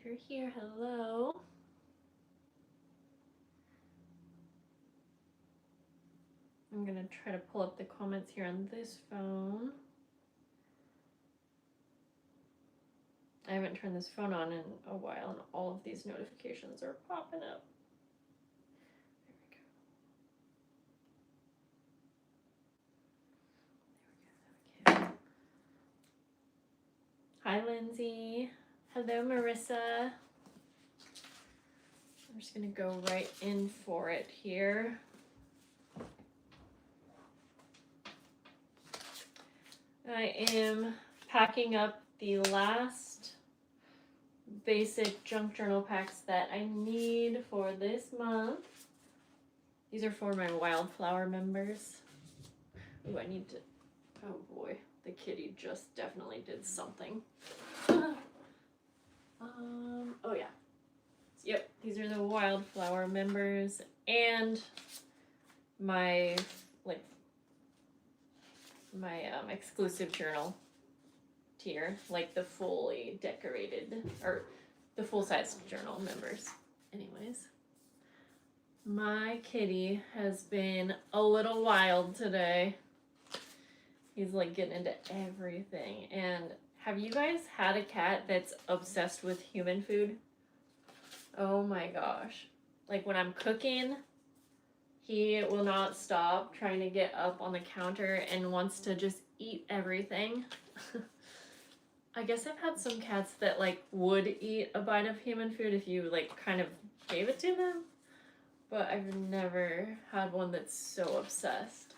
you're here. Hello. I'm gonna try to pull up the comments here on this phone. I haven't turned this phone on in a while and all of these notifications are popping up. There we go. Hi, Lindsay. Hello, Marissa. I'm just gonna go right in for it here. I am packing up the last basic junk journal packs that I need for this month. These are for my wildflower members. Ooh, I need to, oh boy, the kitty just definitely did something. Oh yeah. Yep, these are the wildflower members and my exclusive journal tier, like the fully decorated or the full-size journal members. Anyways, my kitty has been a little wild today. He's like getting into everything. And have you guys had a cat that's obsessed with human food? Oh my gosh. Like when I'm cooking, he will not stop trying to get up on the counter and wants to just eat everything. I guess I've had some cats that like would eat a bite of human food if you like kind of gave it to them, but I've never had one that's so obsessed.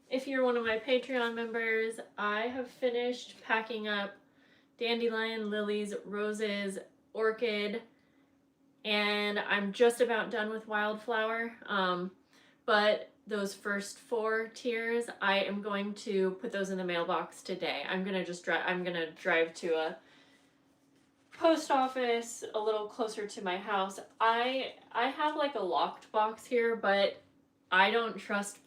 If you're one of my Patreon members, I have finished packing up dandelion, lilies, roses, orchid, and I'm just about done with wildflower. But those first 4 tiers, I am going to put those in the mailbox today. I'm gonna drive to a post office a little closer to my house. I have like a locked box here, but I don't trust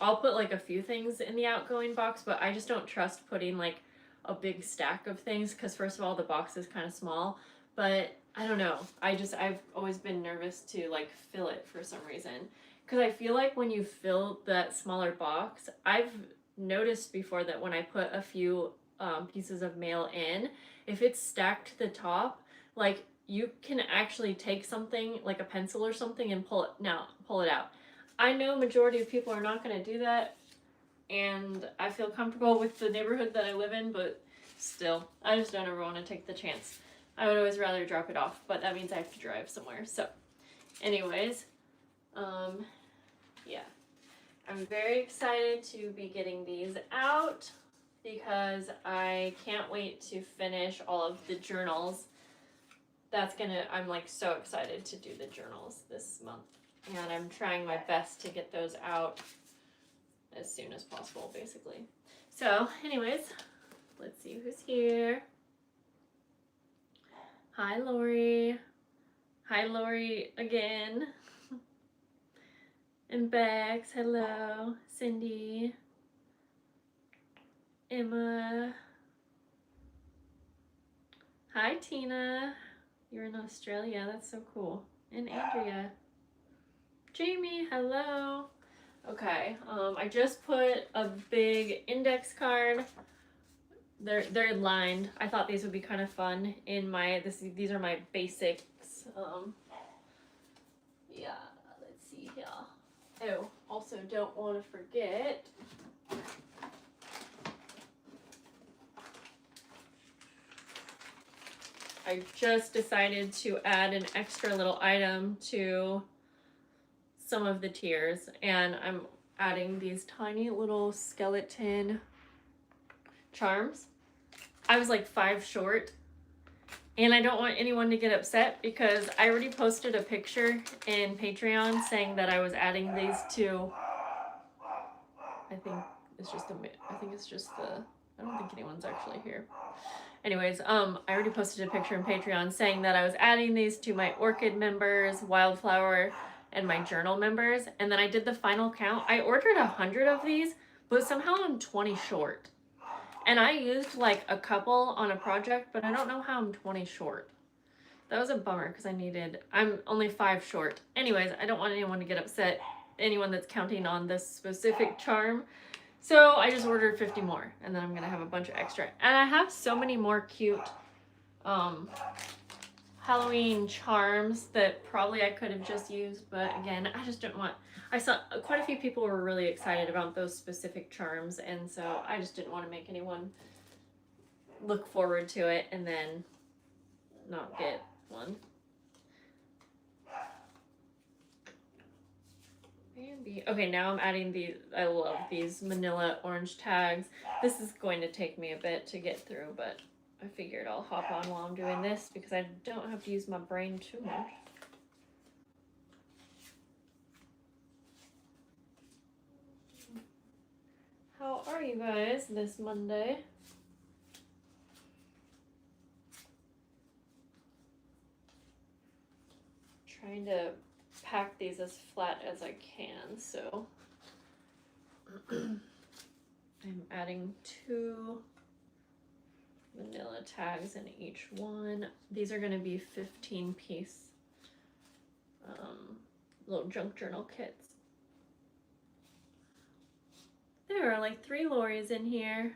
I'll put like a few things in the outgoing box, but I just don't trust putting like a big stack of things because first of all, the box is kind of small, but I don't know. I've always been nervous to like fill it for some reason. Because I feel like when you fill that smaller box, I've noticed before that when I put a few pieces of mail in, if it's stacked to the top, like you can actually take something like a pencil or something and pull it out. I know majority of people are not going to do that, and I feel comfortable with the neighborhood that I live in, but still, I just don't ever want to take the chance. I would always rather drop it off, but that means I have to drive somewhere. So, anyways, yeah, I'm very excited to be getting these out because I can't wait to finish all of the journals. I'm like so excited to do the journals this month. And I'm trying my best to get those out as soon as possible, basically. So, anyways, let's see who's here. Hi, Lori. Hi, Lori again. And Bex, hello. Cindy. Emma. Hi, Tina. You're in Australia. That's so cool. And Andrea. Jamie, hello. Okay, I just put a big index card. They're lined. I thought these would be kind of fun in these are my basics. Yeah, let's see here. Oh, also don't want to forget. I just decided to add an extra little item to some of the tiers, and I'm adding these tiny little skeleton charms. I was like 5 short, and I don't want anyone to get upset because I already posted a picture in Patreon saying that I was adding these to, I don't think anyone's actually here. Anyways, I already posted a picture in Patreon saying that I was adding these to my orchid members, wildflower, and my journal members, and then I did the final count. I ordered 100 of these, but somehow I'm 20 short. And I used like a couple on a project, but I don't know how I'm 20 short. That was a bummer because I'm only 5 short. Anyways, I don't want anyone to get upset, anyone that's counting on this specific charm. So I just ordered 50 more, and then I'm gonna have a bunch of extra. And I have so many more cute Halloween charms that probably I could have just used, but again, I just didn't want. I saw quite a few people were really excited about those specific charms, and so I just didn't want to make anyone look forward to it and then not get one. Maybe. Okay, now I'm adding these. I love these manila orange tags. This is going to take me a bit to get through, but I figured I'll hop on while I'm doing this because I don't have to use my brain too much. How are you guys this Monday? Trying to pack these as flat as I can, so I'm adding 2 manila tags in each one. These are going to be 15-piece little junk journal kits. There are like 3 Loris in here.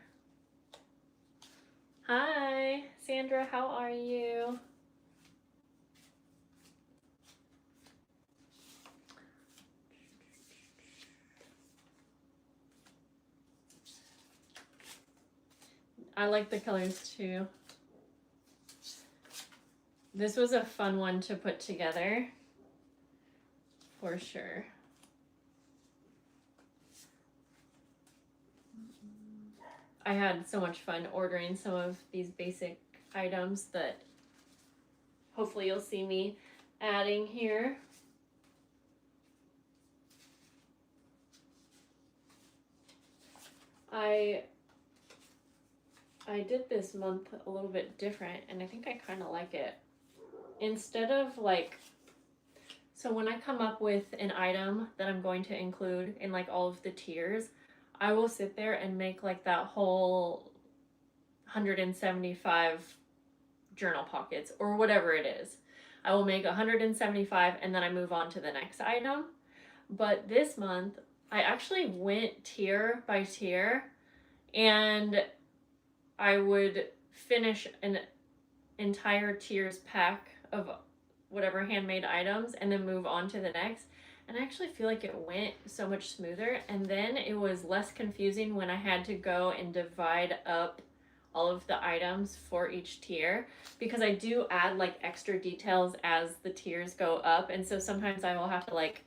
Hi, Sandra, how are you? I like the colors too. This was a fun one to put together, for sure. I had so much fun ordering some of these basic items that hopefully you'll see me adding here. I did this month a little bit different, and I think I kind of like it. Instead of like, so when I come up with an item that I'm going to include in like all of the tiers, I will sit there and make like that whole 175 journal pockets or whatever it is. I will make 175 and then I move on to the next item. But this month, I actually went tier by tier, and I would finish an entire tier's pack of whatever handmade items and then move on to the next. And I actually feel like it went so much smoother, and then it was less confusing when I had to go and divide up all of the items for each tier, because I do add like extra details as the tiers go up, and so sometimes I will have to like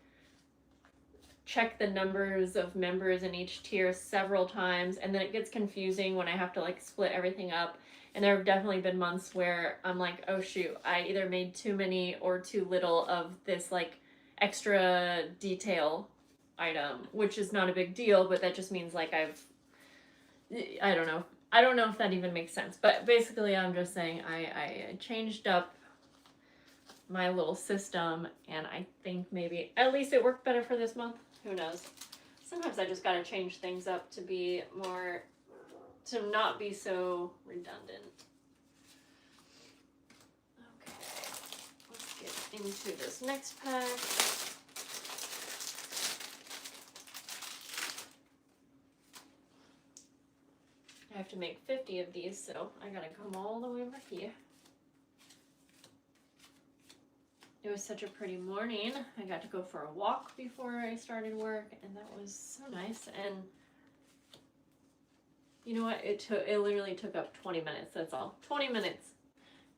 check the numbers of members in each tier several times, and then it gets confusing when I have to like split everything up. And there have definitely been months where I'm like, oh shoot, I either made too many or too little of this like extra detail item, which is not a big deal, but that just means like I don't know if that even makes sense, but basically I'm just saying I changed up my little system, and I think maybe at least it worked better for this month. Who knows? Sometimes I just gotta change things up to be more, to not be so redundant. Okay, let's get into this next pack. I have to make 50 of these, so I gotta come all the way over here. It was such a pretty morning. I got to go for a walk before I started work, and that was so nice. And you know what? It literally took up 20 minutes. That's all. 20 minutes.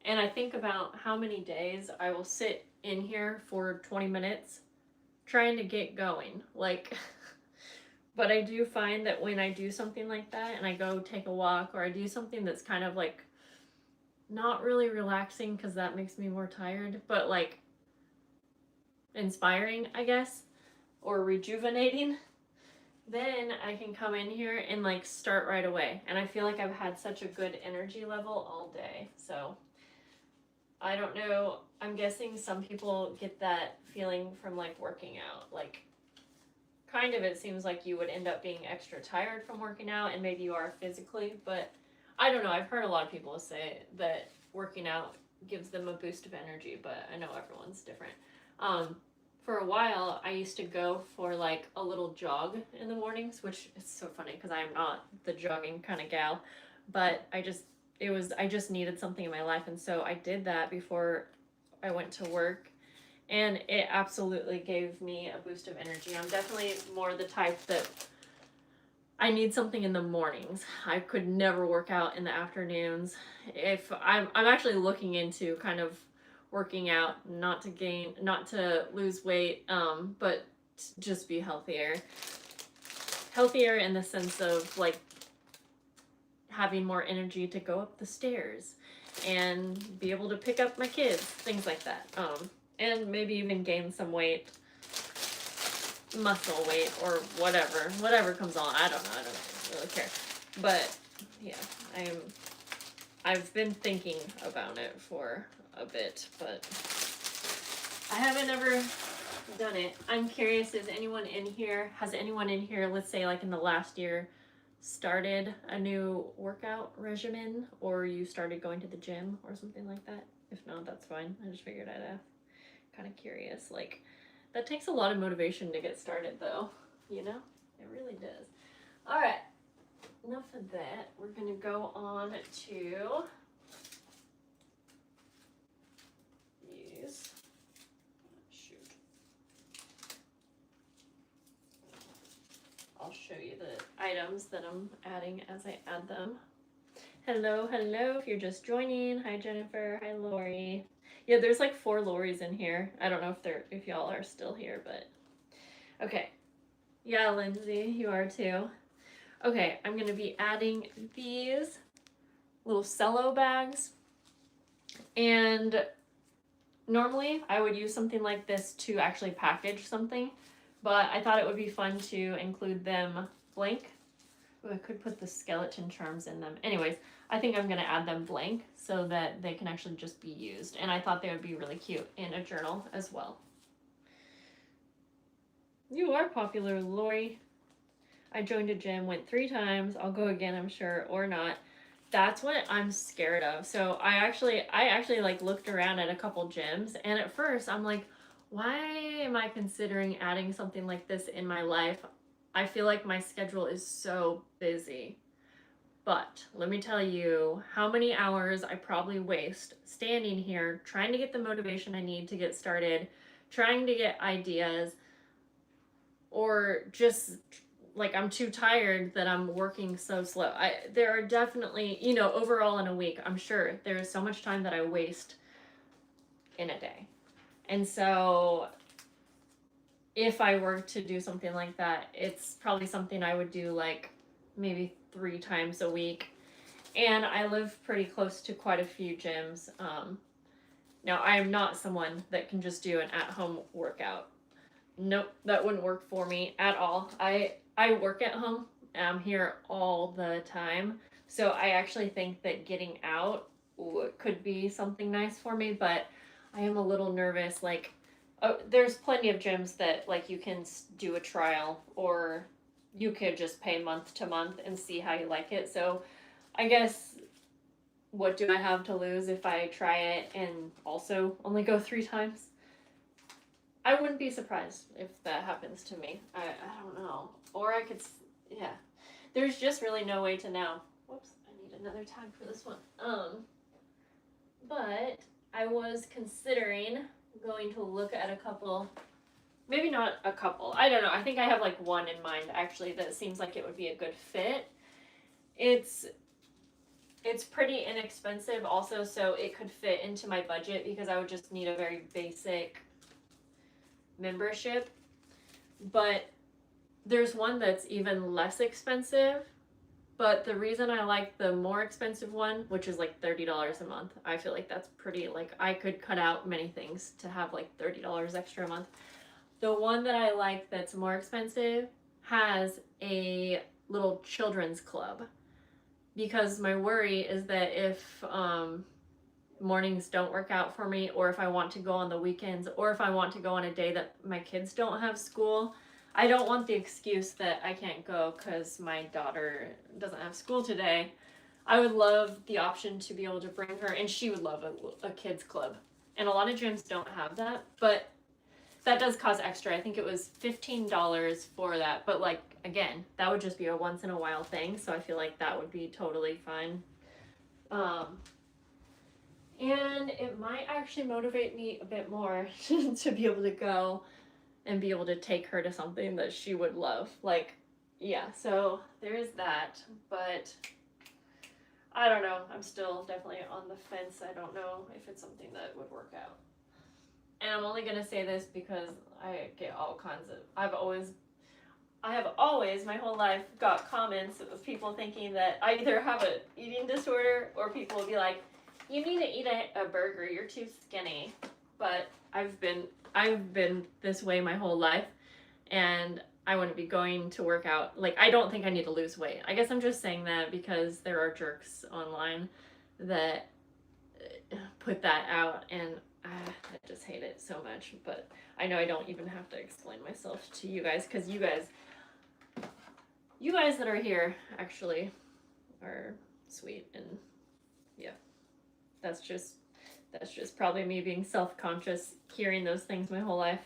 And I think about how many days I will sit in here for 20 minutes trying to get going. Like, but I do find that when I do something like that and I go take a walk, or I do something that's kind of like not really relaxing because that makes me more tired, but like inspiring, I guess, or rejuvenating, then I can come in here and like start right away. And I feel like I've had such a good energy level all day. So I don't know, I'm guessing some people get that feeling from like working out. Like kind of it seems like you would end up being extra tired from working out, and maybe you are physically, but I don't know. I've heard a lot of people say that working out gives them a boost of energy, but I know everyone's different. Um, for a while, I used to go for like a little jog in the mornings, which is so funny because I'm not the jogging kind of gal, but I just needed something in my life, and so I did that before I went to work, and it absolutely gave me a boost of energy. I'm definitely more the type that I need something in the mornings. I could never work out in the afternoons. If I'm actually looking into kind of working out, not to lose weight, but just be healthier. Healthier in the sense of like having more energy to go up the stairs and be able to pick up my kids, things like that. And maybe even gain some weight, muscle weight, or whatever comes on. I don't really care. But yeah, I've been thinking about it for a bit, but I haven't ever done it. I'm curious, has anyone in here, let's say like in the last year, started a new workout regimen, or you started going to the gym or something like that? If not, that's fine. I just figured I'd ask. Kind of curious. Like, that takes a lot of motivation to get started, though. You know? It really does. All right. Enough of that. We're going to go on to these. Shoot. I'll show you the items that I'm adding as I add them. Hello, if you're just joining. Hi, Jennifer. Hi, Lori. Yeah, there's like 4 Loris in here. I don't know if y'all are still here, but okay. Yeah, Lindsay, you are too. Okay, I'm gonna be adding these little cello bags, and normally I would use something like this to actually package something, but I thought it would be fun to include them blank. Ooh, I could put the skeleton charms in them. Anyways, I think I'm going to add them blank so that they can actually just be used. And I thought they would be really cute in a journal as well. You are popular, Lori. I joined a gym, went 3 times. I'll go again, I'm sure, or not. That's what I'm scared of. So I actually like looked around at a couple gyms, and at first I'm like, why am I considering adding something like this in my life? I feel like my schedule is so busy. But let me tell you how many hours I probably waste standing here trying to get the motivation I need to get started, trying to get ideas, or just like I'm too tired that I'm working so slow. There are definitely, overall in a week, I'm sure there is so much time that I waste in a day. And so if I were to do something like that, it's probably something I would do like maybe 3 times a week. And I live pretty close to quite a few gyms. Now, I am not someone that can just do an at-home workout. Nope, that wouldn't work for me at all. I work at home. I'm here all the time. So I actually think that getting out could be something nice for me, but I am a little nervous. Like, there's plenty of gyms that like you can do a trial, or you could just pay month to month and see how you like it. So I guess, what do I have to lose if I try it and also only go 3 times? I wouldn't be surprised if that happens to me. I don't know. Or I could, yeah. There's just really no way to know. Whoops, I need another tag for this one. But I was considering going to look at a couple, maybe not a couple, I don't know. I think I have like one in mind actually that seems like it would be a good fit. It's pretty inexpensive also, so it could fit into my budget because I would just need a very basic membership. But there's one that's even less expensive, but the reason I like the more expensive one, which is like $30 a month, I feel like that's pretty, like I could cut out many things to have like $30 extra a month. The one that I like that's more expensive has a little children's club, because my worry is that if mornings don't work out for me, or if I want to go on the weekends, or if I want to go on a day that my kids don't have school, I don't want the excuse that I can't go because my daughter doesn't have school today. I would love the option to be able to bring her, and she would love a kids club. And a lot of gyms don't have that, but that does cost extra. I think it was $15 for that. But like, again, that would just be a once in a while thing. So I feel like that would be totally fine. And it might actually motivate me a bit more to be able to go and be able to take her to something that she would love. Like, yeah, so there is that. But I don't know. I'm still definitely on the fence. I don't know if it's something that would work out. And I'm only going to say this because I get all kinds of, I have always my whole life got comments of people thinking that I either have an eating disorder, or people will be like, you need to eat a burger, you're too skinny. But I've been this way my whole life, and I wouldn't be going to work out. Like, I don't think I need to lose weight. I guess I'm just saying that because there are jerks online that put that out, and I just hate it so much. But I know I don't even have to explain myself to you guys, because you guys that are here actually are sweet. And yeah, that's just probably me being self-conscious, hearing those things my whole life.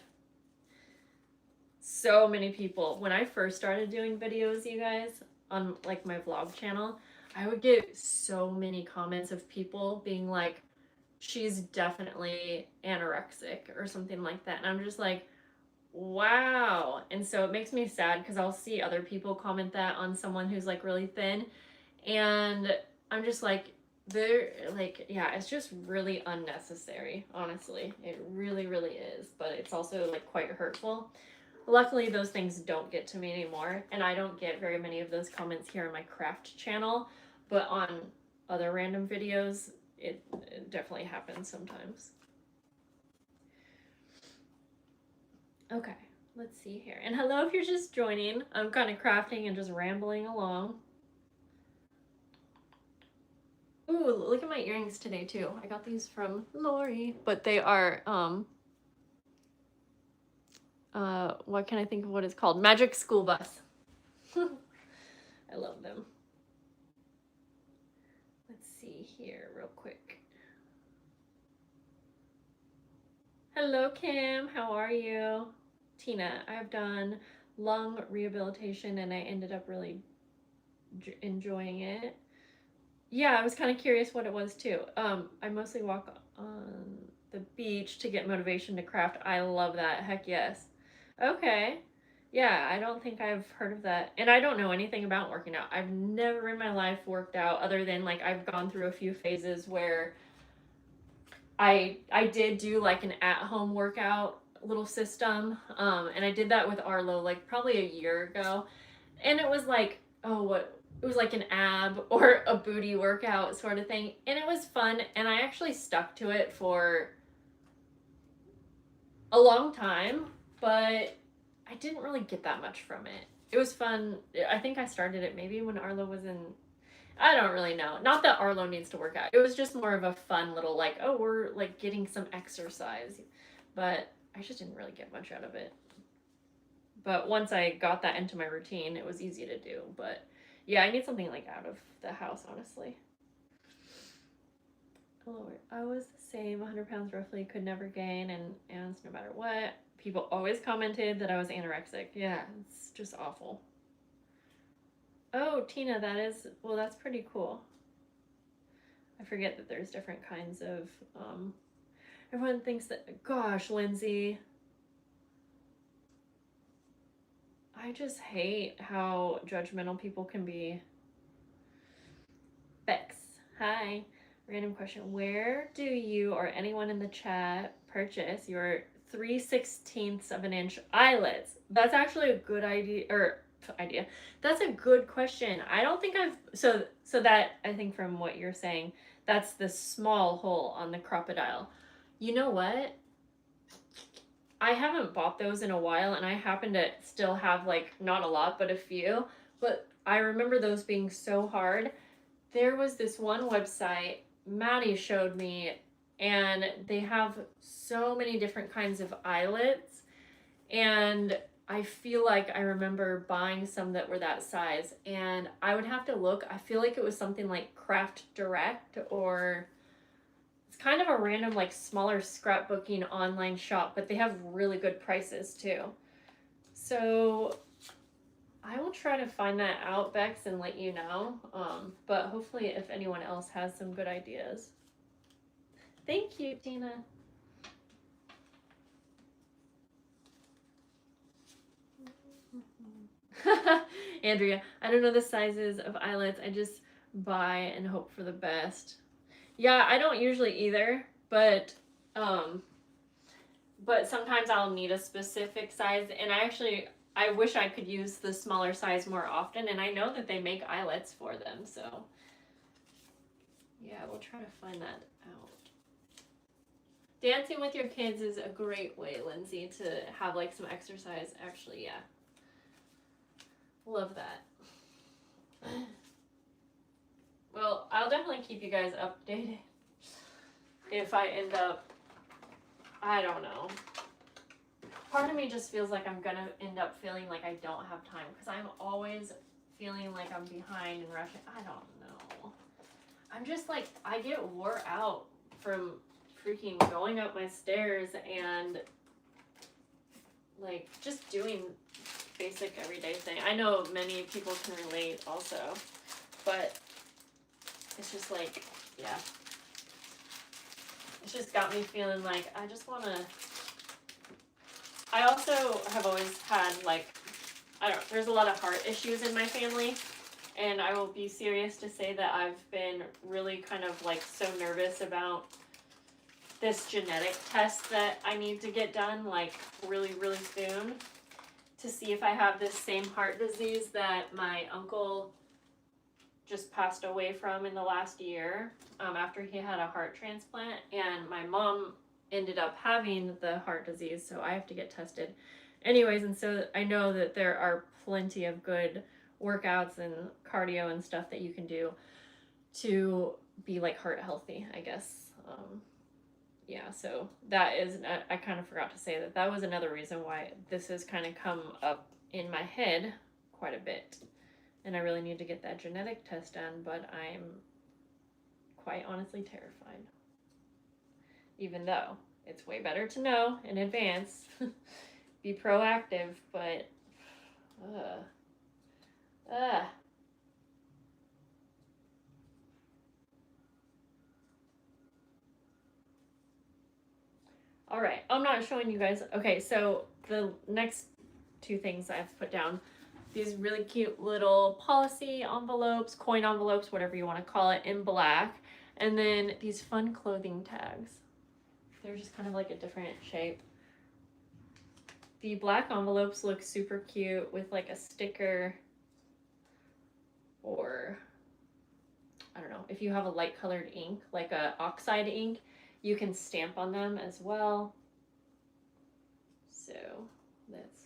So many people, when I first started doing videos, you guys, on like my vlog channel, I would get so many comments of people being like, she's definitely anorexic or something like that. And I'm just like, wow. And so it makes me sad because I'll see other people comment that on someone who's like really thin, and I'm just like, they're like, yeah, it's just really unnecessary. Honestly, it really is. But it's also like quite hurtful. Luckily, those things don't get to me anymore, and I don't get very many of those comments here on my craft channel, but on other random videos it definitely happens sometimes. Okay, let's see here. And hello if you're just joining. I'm kind of crafting and just rambling along. Ooh, look at my earrings today too. I got these from Lori, but they are what can I think of what it's called? Magic School Bus. I love them. Let's see here real quick. Hello Kim, how are you? Tina, I've done lung rehabilitation and I ended up really enjoying it. Yeah, I was kind of curious what it was too. I mostly walk on the beach to get motivation to craft. I love that. Heck yes. Okay. Yeah, I don't think I've heard of that. And I don't know anything about working out. I've never in my life worked out, other than like I've gone through a few phases where I did do like an at-home workout little system. And I did that with Arlo like probably a year ago. And it was like, it was like an ab or a booty workout sort of thing. And it was fun. And I actually stuck to it for a long time, but I didn't really get that much from it. It was fun. I think I started it maybe when Arlo was in, I don't really know. Not that Arlo needs to work out. It was just more of a fun little like, oh, we're like getting some exercise. But I just didn't really get much out of it. But once I got that into my routine, it was easy to do. But yeah, I need something like out of the house, honestly. I was the same, 100 pounds roughly, could never gain, and no matter what. People always commented that I was anorexic. Yeah, it's just awful. Oh, Tina, that's pretty cool. I forget that there's different kinds of, everyone thinks that, gosh, Lindsay, I just hate how judgmental people can be. Bex, hi. Random question. Where do you or anyone in the chat purchase your 3/16 of an inch eyelets? That's actually a good idea. That's a good question. I don't think so that, I think from what you're saying, that's the small hole on the crocodile. You know what? I haven't bought those in a while, and I happen to still have like not a lot, but a few. But I remember those being so hard. There was this one website Maddie showed me, and they have so many different kinds of eyelets, and I feel like I remember buying some that were that size, and I would have to look. I feel like it was something like Craft Direct, or it's kind of a random like smaller scrapbooking online shop, but they have really good prices too. So I will try to find that out, Bex, and let you know. But hopefully if anyone else has some good ideas. Thank you, Tina. Andrea, I don't know the sizes of eyelets. I just buy and hope for the best. Yeah, I don't usually either, but sometimes I'll need a specific size, and I wish I could use the smaller size more often, and I know that they make eyelets for them, so yeah, we'll try to find that out. Dancing with your kids is a great way, Lindsay, to have like some exercise. Actually, yeah. Love that. Well, I'll definitely keep you guys updated if I end up, I don't know. Part of me just feels like I'm gonna end up feeling like I don't have time, because I'm always feeling like I'm behind and rushing. I don't know. I'm just like, I get wore out from freaking going up my stairs and like just doing basic everyday thing. I know many people can relate also, but it's just like, yeah. It's just got me feeling like I just want to. I also have always had like, there's a lot of heart issues in my family, and I will be serious to say that I've been really kind of like so nervous about this genetic test that I need to get done like really, really soon, to see if I have this same heart disease that my uncle just passed away from in the last year, after he had a heart transplant, and my mom ended up having the heart disease, so I have to get tested. Anyways, and so I know that there are plenty of good workouts and cardio and stuff that you can do to be like heart healthy, I guess. Yeah, so that is, I kind of forgot to say that that was another reason why this has kind of come up in my head quite a bit. And I really need to get that genetic test done, but I'm quite honestly terrified. Even though it's way better to know in advance, be proactive, but ugh. All right, I'm not showing you guys. Okay, so the next two things I've put down, these really cute little policy envelopes, coin envelopes, whatever you want to call it, in black, and then these fun clothing tags. They're just kind of like a different shape. The black envelopes look super cute with like a sticker, or I don't know, if you have a light colored ink, like a oxide ink, you can stamp on them as well. So that's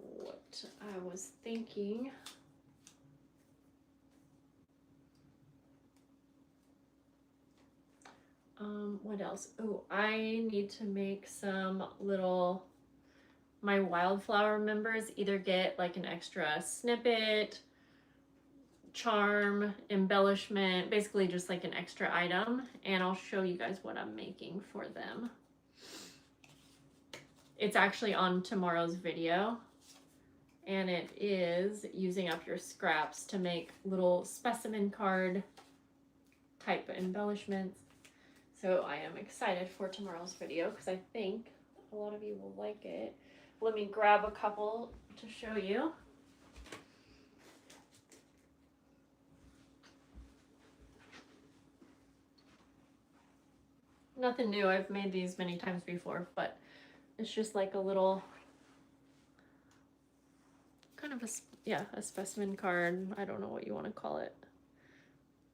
what I was thinking. What else? Oh, I need to make some little, my wildflower members either get like an extra snippet, charm, embellishment, basically just like an extra item, and I'll show you guys what I'm making for them. It's actually on tomorrow's video, and it is using up your scraps to make little specimen card type embellishments. So I am excited for tomorrow's video because I think a lot of you will like it. Let me grab a couple to show you. Nothing new, I've made these many times before, but it's just like a little, kind of a specimen card. I don't know what you want to call it.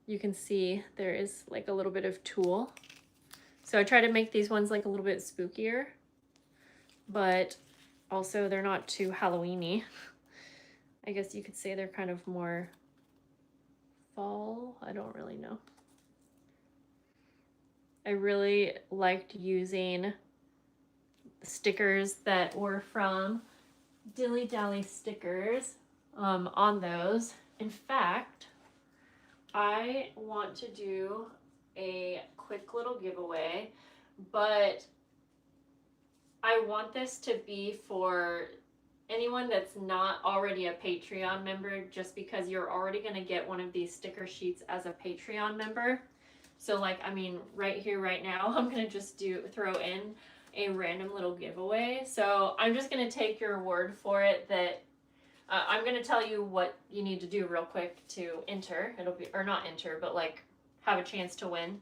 You can see there is like a little bit of tulle. So I try to make these ones like a little bit spookier, but also they're not too Halloween-y. I guess you could say they're kind of more fall. I don't really know. I really liked using stickers that were from Dilly Dally Stickers on those. In fact, I want to do a quick little giveaway, but I want this to be for anyone that's not already a Patreon member, just because you're already going to get one of these sticker sheets as a Patreon member. So like, I mean, right here, right now, I'm going to just throw in a random little giveaway. So I'm just going to take your word for it that I'm going to tell you what you need to do real quick to enter. It'll be, or not enter, but like have a chance to win.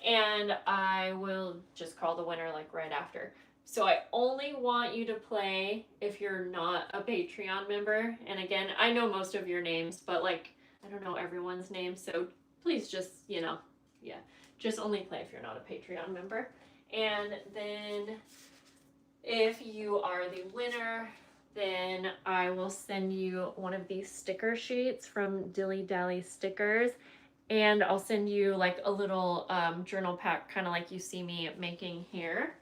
And I will just call the winner like right after. So I only want you to play if you're not a Patreon member. And again, I know most of your names, but like, I don't know everyone's name. So please just, you know, yeah, just only play if you're not a Patreon member. And then if you are the winner, then I will send you one of these sticker sheets from Dilly Dally Stickers. And I'll send you like a little journal pack, kind of like you see me making here.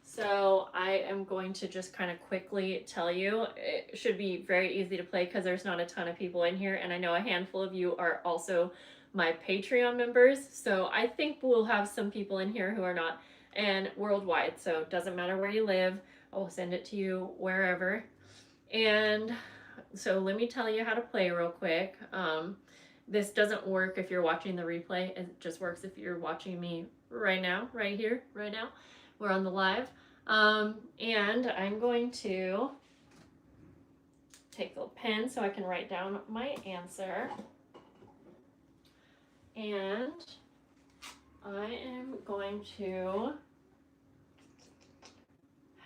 So I am going to just kind of quickly tell you, it should be very easy to play because there's not a ton of people in here. And I know a handful of you are also my Patreon members. So I think we'll have some people in here who are not, and worldwide. So it doesn't matter where you live. I will send it to you wherever. And so let me tell you how to play real quick. This doesn't work if you're watching the replay. It just works if you're watching me right now, right here, right now. We're on the live. And I'm going to take a pen so I can write down my answer. And I am going to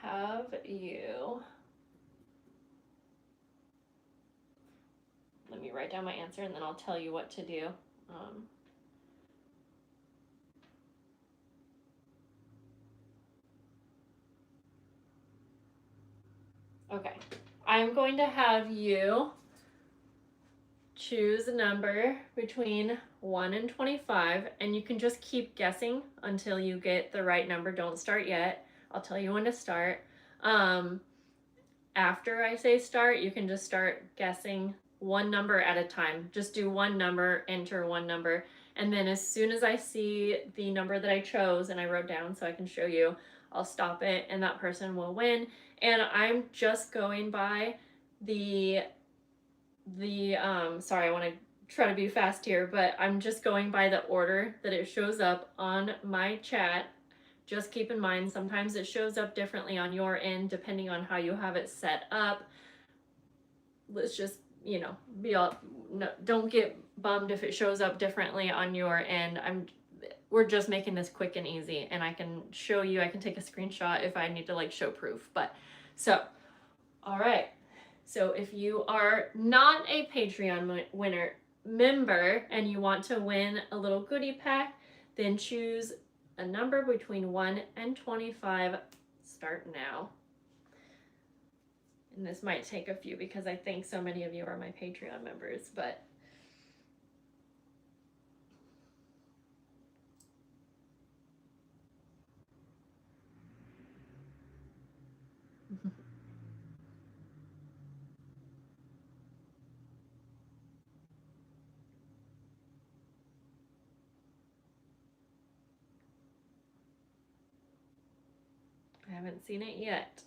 have you, let me write down my answer and then I'll tell you what to do. Okay, I'm going to have you choose a number between 1 and 25, and you can just keep guessing until you get the right number. Don't start yet. I'll tell you when to start. After I say start, you can just start guessing one number at a time. Just do one number, enter one number, and then as soon as I see the number that I chose and I wrote down so I can show you, I'll stop it and that person will win. And I'm just going by the sorry, I want to try to be fast here, but I'm just going by the order that it shows up on my chat. Just keep in mind, sometimes it shows up differently on your end depending on how you have it set up. Let's just, you know, don't get bummed if it shows up differently on your end. We're just making this quick and easy, and I can show you, I can take a screenshot if I need to like show proof. But so, all right. So if you are not a Patreon member and you want to win a little goodie pack, then choose a number between 1 and 25. Start now. And this might take a few because I think so many of you are my Patreon members, but I haven't seen it yet.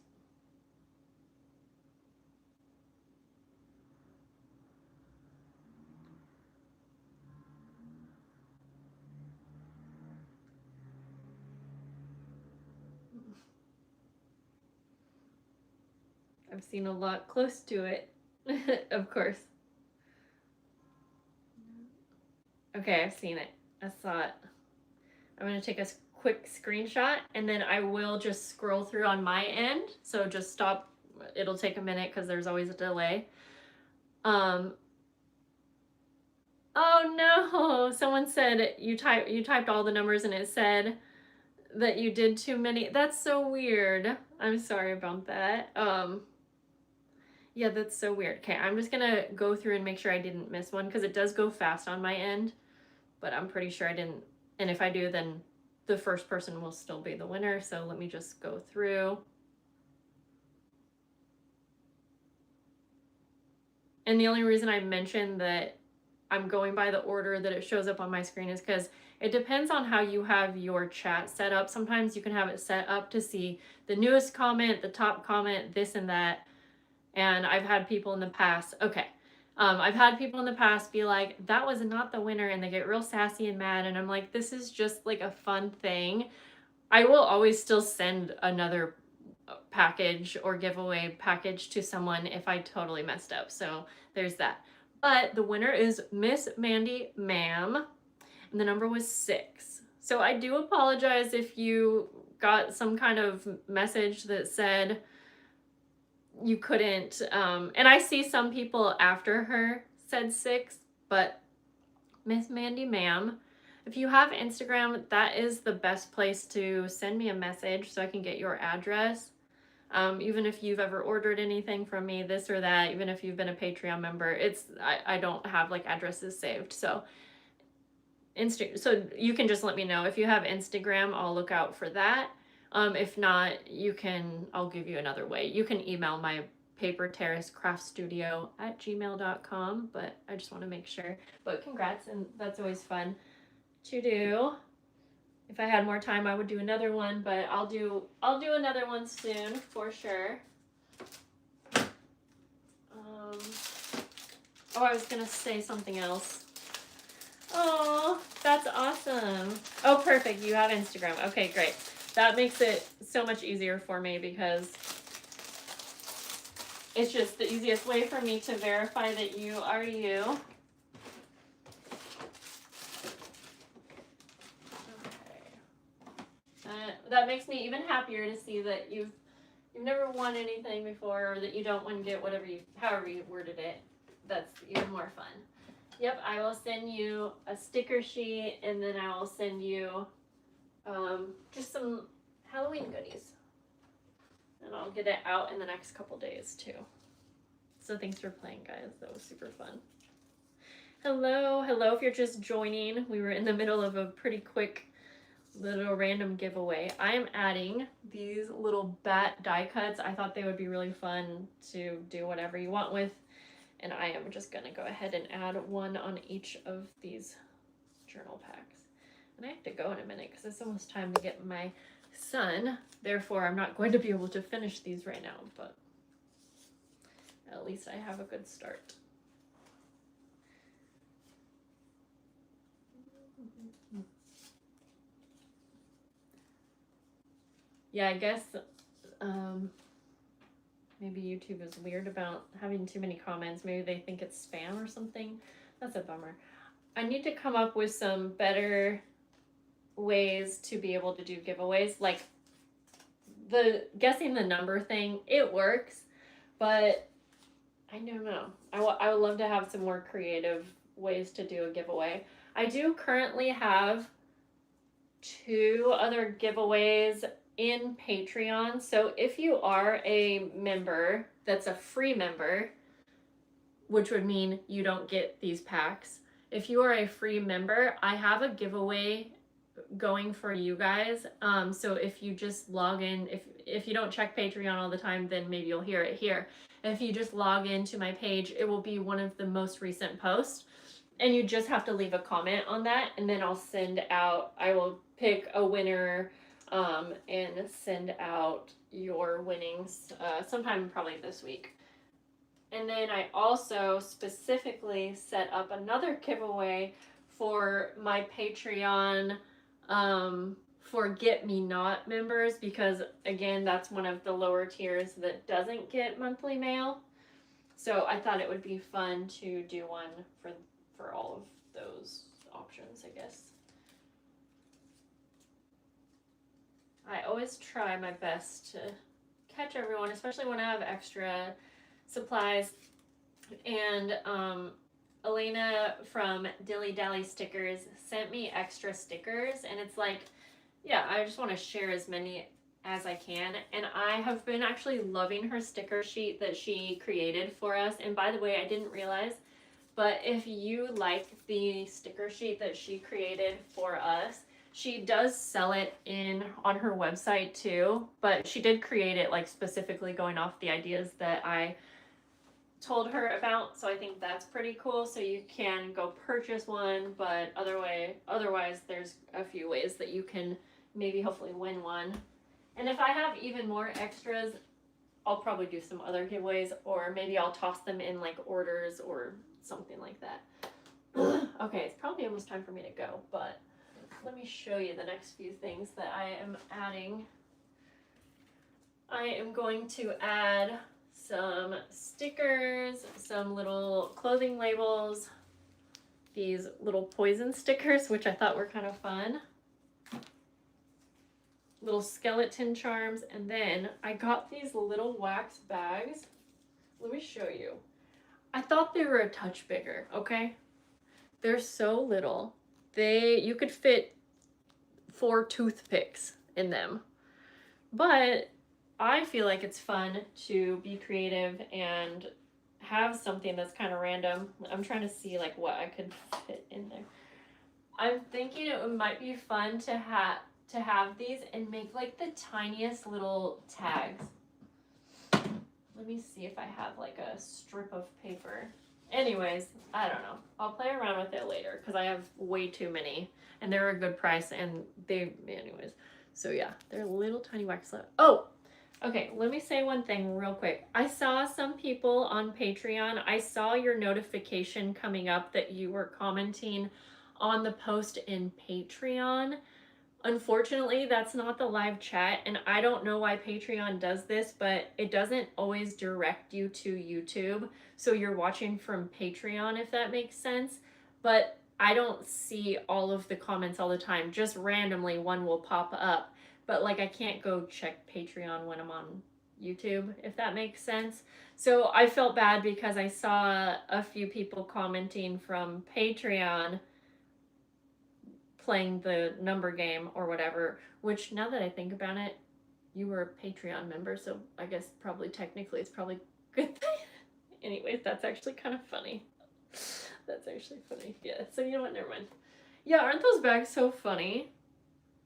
I've seen a lot close to it, of course. Okay, I've seen it. I saw it. I'm going to take a quick screenshot and then I will just scroll through on my end. So just stop. It'll take a minute because there's always a delay. Oh no, someone said you typed all the numbers and it said that you did too many. That's so weird. I'm sorry about that. Yeah, that's so weird. Okay, I'm just gonna go through and make sure I didn't miss one because it does go fast on my end, but I'm pretty sure I didn't. And if I do, then the first person will still be the winner. So let me just go through. And the only reason I mentioned that I'm going by the order that it shows up on my screen is because it depends on how you have your chat set up. Sometimes you can have it set up to see the newest comment, the top comment, this and that. And I've had people in the past, I've had people in the past be like, that was not the winner, and they get real sassy and mad. And I'm like, this is just like a fun thing. I will always still send another package or giveaway package to someone if I totally messed up. So there's that. But the winner is Miss Mandy Ma'am, and the number was 6. So I do apologize if you got some kind of message that said you couldn't, and I see some people after her said 6, but Miss Mandy Ma'am, if you have Instagram, that is the best place to send me a message so I can get your address. Even if you've ever ordered anything from me, this or that, even if you've been a Patreon member, I don't have like addresses saved. So so you can just let me know. If you have Instagram, I'll look out for that. If not, I'll give you another way. You can email my paperterracecraftstudio@gmail.com, but I just want to make sure. But congrats, and that's always fun to do. If I had more time, I would do another one, but I'll do another one soon for sure. I was gonna say something else. Oh, that's awesome. Oh, perfect. You have Instagram. Okay, great. That makes it so much easier for me because it's just the easiest way for me to verify that you are you. Okay. That makes me even happier to see that you've never won anything before, or that you don't want to get however you worded it. That's even more fun. Yep, I will send you a sticker sheet, and then I will send you just some Halloween goodies. And I'll get it out in the next couple days too. So thanks for playing, guys. That was super fun. Hello if you're just joining. We were in the middle of a pretty quick little random giveaway. I am adding these little bat die cuts. I thought they would be really fun to do whatever you want with. And I am just going to go ahead and add one on each of these journal packs. And I have to go in a minute because it's almost time to get my son. Therefore, I'm not going to be able to finish these right now, but at least I have a good start. Yeah, I guess maybe YouTube is weird about having too many comments. Maybe they think it's spam or something. That's a bummer. I need to come up with some better ways to be able to do giveaways. Like the guessing the number thing, it works, but I don't know. I would love to have some more creative ways to do a giveaway. I do currently have 2 other giveaways in Patreon. So if you are a member that's a free member, which would mean you don't get these packs, if you are a free member, I have a giveaway going for you guys. So if you just log in, if you don't check Patreon all the time, then maybe you'll hear it here. If you just log into my page, it will be one of the most recent posts, and you just have to leave a comment on that, and then I will pick a winner and send out your winnings sometime probably this week. And then I also specifically set up another giveaway for my Patreon Forget Me Not members, because again, that's one of the lower tiers that doesn't get monthly mail. So I thought it would be fun to do one for all of those options, I guess. I always try my best to catch everyone, especially when I have extra supplies. And Elena from Dilly Dally Stickers sent me extra stickers, and it's like, yeah, I just want to share as many as I can. And I have been actually loving her sticker sheet that she created for us. And by the way, I didn't realize, but if you like the sticker sheet that she created for us, she does sell it on her website too, but she did create it like specifically going off the ideas that I told her about, so I think that's pretty cool. So you can go purchase one, but otherwise there's a few ways that you can maybe hopefully win one. And if I have even more extras, I'll probably do some other giveaways, or maybe I'll toss them in like orders or something like that. Okay, it's probably almost time for me to go, but let me show you the next few things that I am adding. I am going to add some stickers, some little clothing labels, these little poison stickers, which I thought were kind of fun, little skeleton charms, and then I got these little wax bags. Let me show you. I thought they were a touch bigger, okay? They're so little. You could fit 4 toothpicks in them. But I feel like it's fun to be creative and have something that's kind of random. I'm trying to see like what I could fit in there. I'm thinking it might be fun to have these and make like the tiniest little tags. Let me see if I have like a strip of paper. Anyways, I don't know. I'll play around with it later because I have way too many and they're a good price and anyways. So yeah, they're little tiny wax. Oh, okay. Let me say one thing real quick. I saw some people on Patreon. I saw your notification coming up that you were commenting on the post in Patreon. Unfortunately, that's not the live chat, and I don't know why Patreon does this, but it doesn't always direct you to YouTube, so you're watching from Patreon, if that makes sense. But I don't see all of the comments all the time. Just randomly one will pop up, but like I can't go check Patreon when I'm on YouTube, if that makes sense. So I felt bad because I saw a few people commenting from Patreon playing the number game or whatever, which now that I think about it, you were a Patreon member, so I guess probably technically it's probably a good thing. Anyways, that's actually kind of funny. That's actually funny. Yeah, so you know what, never mind. Yeah, aren't those bags so funny?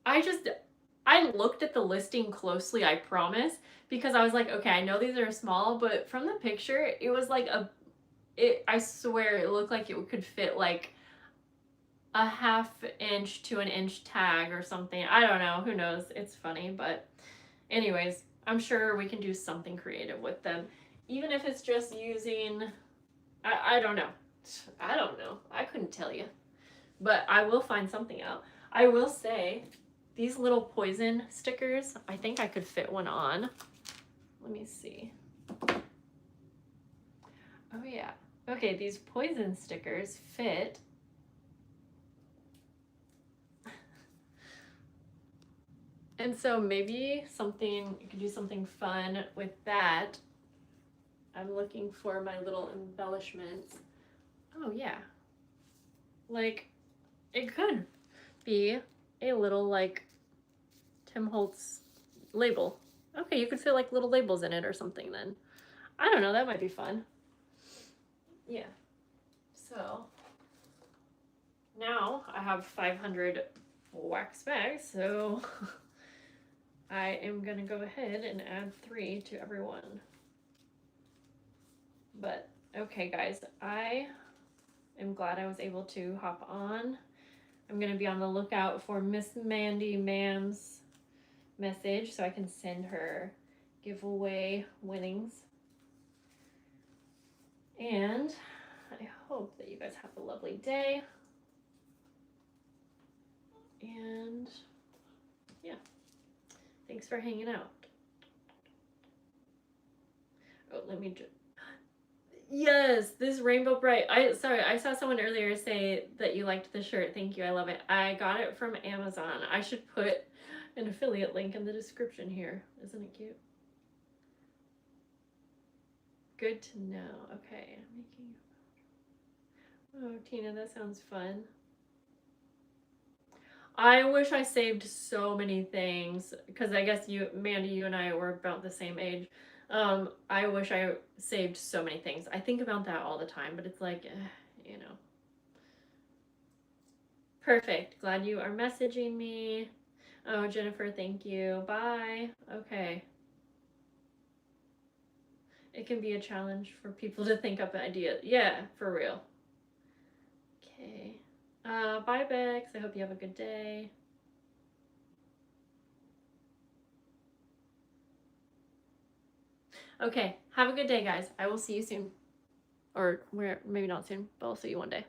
I looked at the listing closely, I promise, because I was like, okay, I know these are small, but from the picture, it was like I swear it looked like it could fit like a 1/2 inch to 1 inch tag or something. I don't know. Who knows? It's funny. But anyways, I'm sure we can do something creative with them. Even if it's just using, I don't know. I don't know. I couldn't tell you. But I will find something out. I will say, these little poison stickers, I think I could fit one on. Let me see. Oh yeah. Okay, these poison stickers fit. And so maybe you could do something fun with that. I'm looking for my little embellishments. Oh yeah. Like, it could be a little like Tim Holtz label. Okay, you could fit like little labels in it or something then. I don't know, that might be fun. Yeah. So now I have 500 wax bags, so I am going to go ahead and add 3 to everyone. But, okay guys, I am glad I was able to hop on. I'm going to be on the lookout for Miss Mandy Ma'am's message so I can send her giveaway winnings. And I hope that you guys have a lovely day. And yeah. Thanks for hanging out. Oh, let me just... Yes, this Rainbow Bright. I saw someone earlier say that you liked the shirt. Thank you, I love it. I got it from Amazon. I should put an affiliate link in the description here. Isn't it cute? Good to know. Okay, I'm making... Oh, Tina, that sounds fun. I wish I saved so many things, because I guess Mandy, you and I were about the same age. I wish I saved so many things. I think about that all the time, but it's like, you know. Perfect. Glad you are messaging me. Oh, Jennifer, thank you. Bye. Okay. it can be a challenge for people to think up ideas. Yeah, for real. Okay. Bye, Bex. I hope you have a good day. Okay, have a good day, guys. I will see you soon. Or maybe not soon, but I'll see you one day.